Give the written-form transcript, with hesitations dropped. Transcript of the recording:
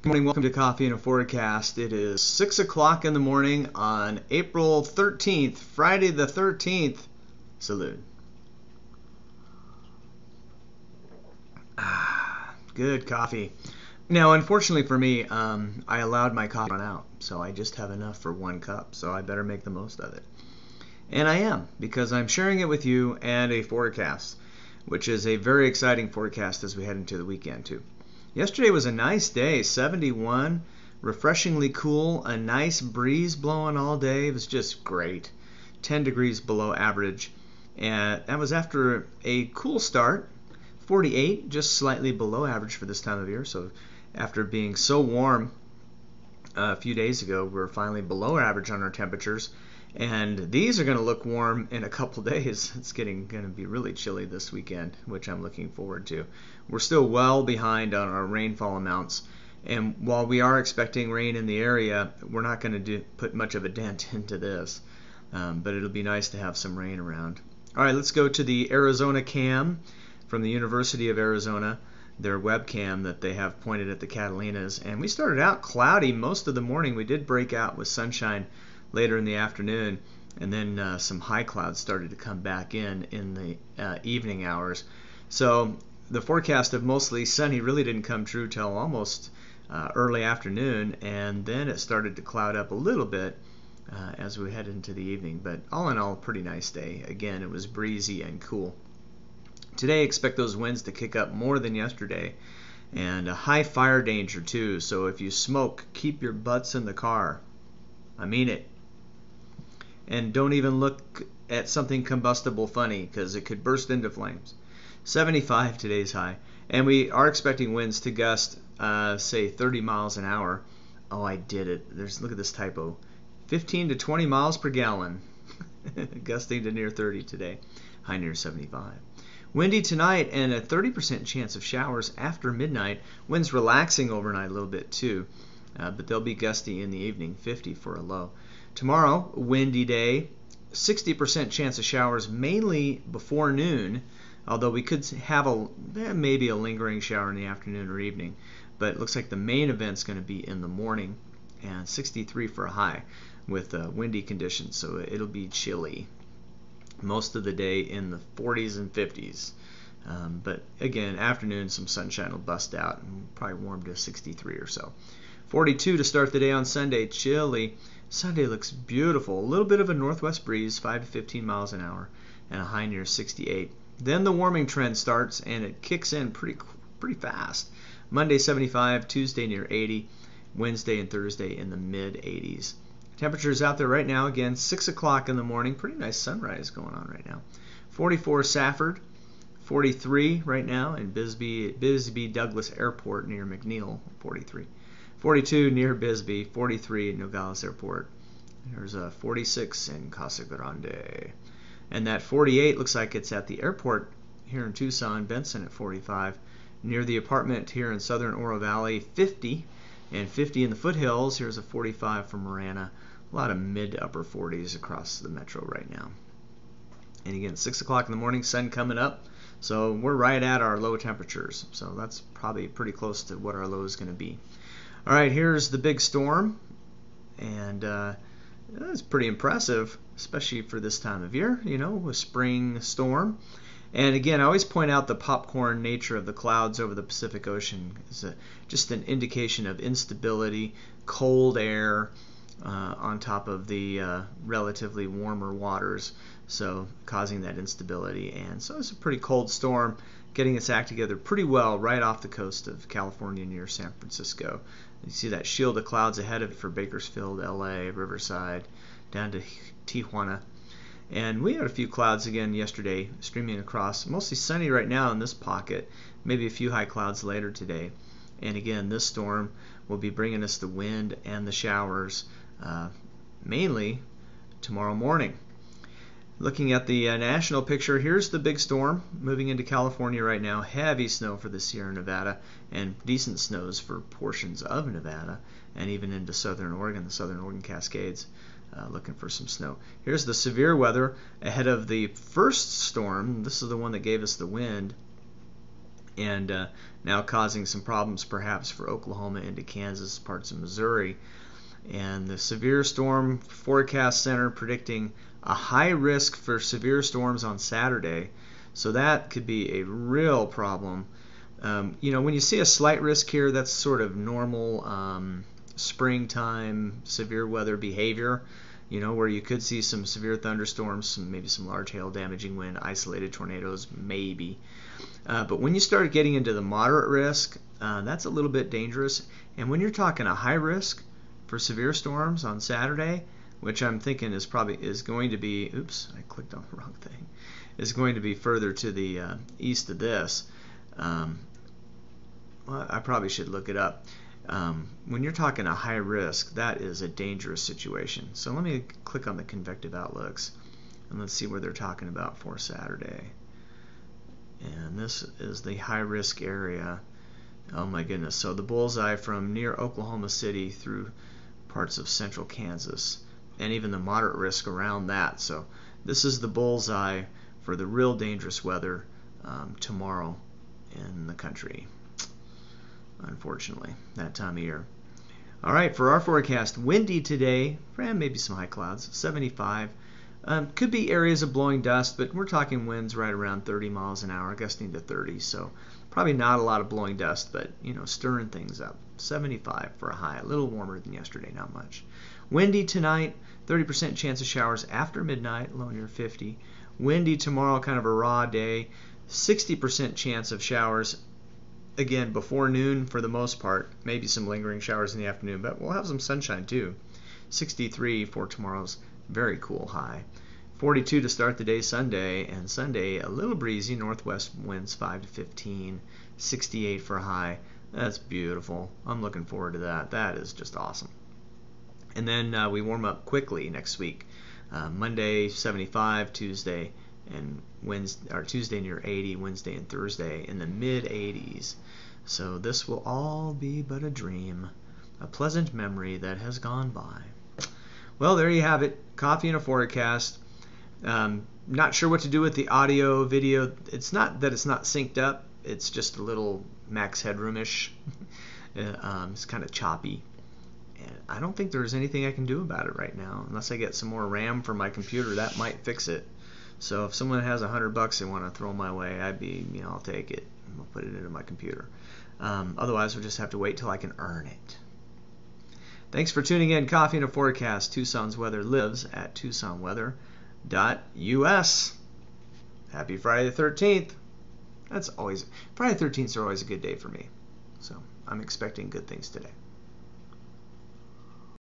Good morning, welcome to Coffee and a Forecast. It is 6 o'clock in the morning on April 13th, Friday the 13th. Salute. Good coffee. Now, unfortunately for me, I allowed my coffee to run out, so I just have enough for one cup, so I better make the most of it. And I am, because I'm sharing it with you and a forecast, which is a very exciting forecast as we head into the weekend, too. Yesterday was a nice day, 71, refreshingly cool, a nice breeze blowing all day. It was just great, 10 degrees below average. And that was after a cool start, 48, just slightly below average for this time of year. So after being so warm a few days ago, we're finally below average on our temperatures. And these are going to look warm in a couple days. It's going to be really chilly this weekend, which I'm looking forward to. We're still well behind on our rainfall amounts. And while we are expecting rain in the area, we're not going to put much of a dent into this. But it'll be nice to have some rain around. All right, let's go to the Arizona cam from the University of Arizona, their webcam that they have pointed at the Catalinas. And we started out cloudy most of the morning. We did break out with sunshine later in the afternoon, and then some high clouds started to come back in the evening hours. So the forecast of mostly sunny really didn't come true till almost early afternoon, and then it started to cloud up a little bit as we head into the evening. But all in all, pretty nice day. Again, it was breezy and cool. Today, expect those winds to kick up more than yesterday, and a high fire danger too. So if you smoke, keep your butts in the car. I mean it. And don't even look at something combustible funny, because it could burst into flames. 75 today's high. And we are expecting winds to gust, say 30 miles an hour. Oh, I did it. Look at this typo. 15 to 20 miles per gallon. Gusting to near 30 today. High near 75. Windy tonight and a 30% chance of showers after midnight. Winds relaxing overnight a little bit too. But they'll be gusty in the evening, 50 for a low. Tomorrow, windy day, 60% chance of showers mainly before noon, although we could have maybe a lingering shower in the afternoon or evening. But it looks like the main event's going to be in the morning, and 63 for a high with windy conditions, so it'll be chilly most of the day in the 40s and 50s. But again, afternoon, some sunshine will bust out and probably warm to 63 or so. 42 to start the day on Sunday, chilly. Sunday looks beautiful. A little bit of a northwest breeze, 5 to 15 miles an hour, and a high near 68. Then the warming trend starts, and it kicks in pretty fast. Monday 75, Tuesday near 80, Wednesday and Thursday in the mid 80s. Temperatures out there right now, again, 6 o'clock in the morning. Pretty nice sunrise going on right now. 44 Safford, 43 right now in Bisbee Douglas Airport near McNeil, 43. 42 near Bisbee, 43 at Nogales Airport. There's a 46 in Casa Grande. And that 48 looks like it's at the airport here in Tucson, Benson at 45. Near the apartment here in southern Oro Valley, 50. And 50 in the foothills. Here's a 45 from Marana. A lot of mid to upper 40s across the metro right now. And again, 6 o'clock in the morning, sun coming up. So we're right at our low temperatures. So that's probably pretty close to what our low is going to be. All right, here's the big storm, and it's pretty impressive, especially for this time of year, a spring storm. And again, I always point out the popcorn nature of the clouds over the Pacific Ocean is just an indication of instability, cold air on top of the relatively warmer waters, so causing that instability. And so it's a pretty cold storm, getting its act together pretty well right off the coast of California near San Francisco. You see that shield of clouds ahead of it for Bakersfield, LA, Riverside, down to Tijuana. And we had a few clouds again yesterday streaming across. Mostly sunny right now in this pocket, maybe a few high clouds later today. And again, this storm will be bringing us the wind and the showers mainly tomorrow morning. Looking at the national picture, here's the big storm moving into California right now. Heavy snow for the Sierra Nevada and decent snows for portions of Nevada and even into southern Oregon, the southern Oregon Cascades, looking for some snow. Here's the severe weather ahead of the first storm. This is the one that gave us the wind. and now causing some problems perhaps for Oklahoma into Kansas, parts of Missouri. And the Severe Storm Forecast Center predicting a high risk for severe storms on Saturday. So that could be a real problem. When you see a slight risk here, that's sort of normal springtime severe weather behavior, where you could see some severe thunderstorms, maybe some large hail damaging wind, isolated tornadoes, maybe. But when you start getting into the moderate risk, that's a little bit dangerous. And when you're talking a high risk for severe storms on Saturday, which I'm thinking is going to be, oops, I clicked on the wrong thing, is going to be further to the east of this. Well, I probably should look it up. When you're talking a high risk, that is a dangerous situation. So let me click on the convective outlooks, and let's see where they're talking about for Saturday. And this is the high risk area. Oh my goodness. So the bullseye from near Oklahoma City through parts of central Kansas, and even the moderate risk around that. So this is the bullseye for the real dangerous weather tomorrow in the country, unfortunately, that time of year. All right, for our forecast, windy today, and maybe some high clouds, 75. Could be areas of blowing dust, but we're talking winds right around 30 miles an hour, gusting to 30. So probably not a lot of blowing dust, but stirring things up. 75 for a high, a little warmer than yesterday, not much. Windy tonight, 30% chance of showers after midnight, low near 50. Windy tomorrow, kind of a raw day, 60% chance of showers, again, before noon for the most part. Maybe some lingering showers in the afternoon, but we'll have some sunshine too. 63 for tomorrow's very cool high. 42 to start the day Sunday, and Sunday a little breezy, northwest winds 5 to 15. 68 for a high. That's beautiful. I'm looking forward to that. That is just awesome. And then we warm up quickly next week. Monday 75, Tuesday and Wednesday, or Tuesday near 80, Wednesday and Thursday in the mid 80s. So this will all be but a dream, a pleasant memory that has gone by. Well, there you have it. Coffee and a forecast. Not sure what to do with the audio, video. It's not that it's not synced up. It's just a little max headroom-ish. It's kind of choppy. And I don't think there's anything I can do about it right now. Unless I get some more RAM for my computer, that might fix it. So if someone has $100 they want to throw my way, I'll take it. I'll put it into my computer. Otherwise, we'll just have to wait till I can earn it. Thanks for tuning in. Coffee and a Forecast. Tucson's weather lives at tucsonweather.us. Happy Friday the 13th. Friday the 13th is always a good day for me. So I'm expecting good things today.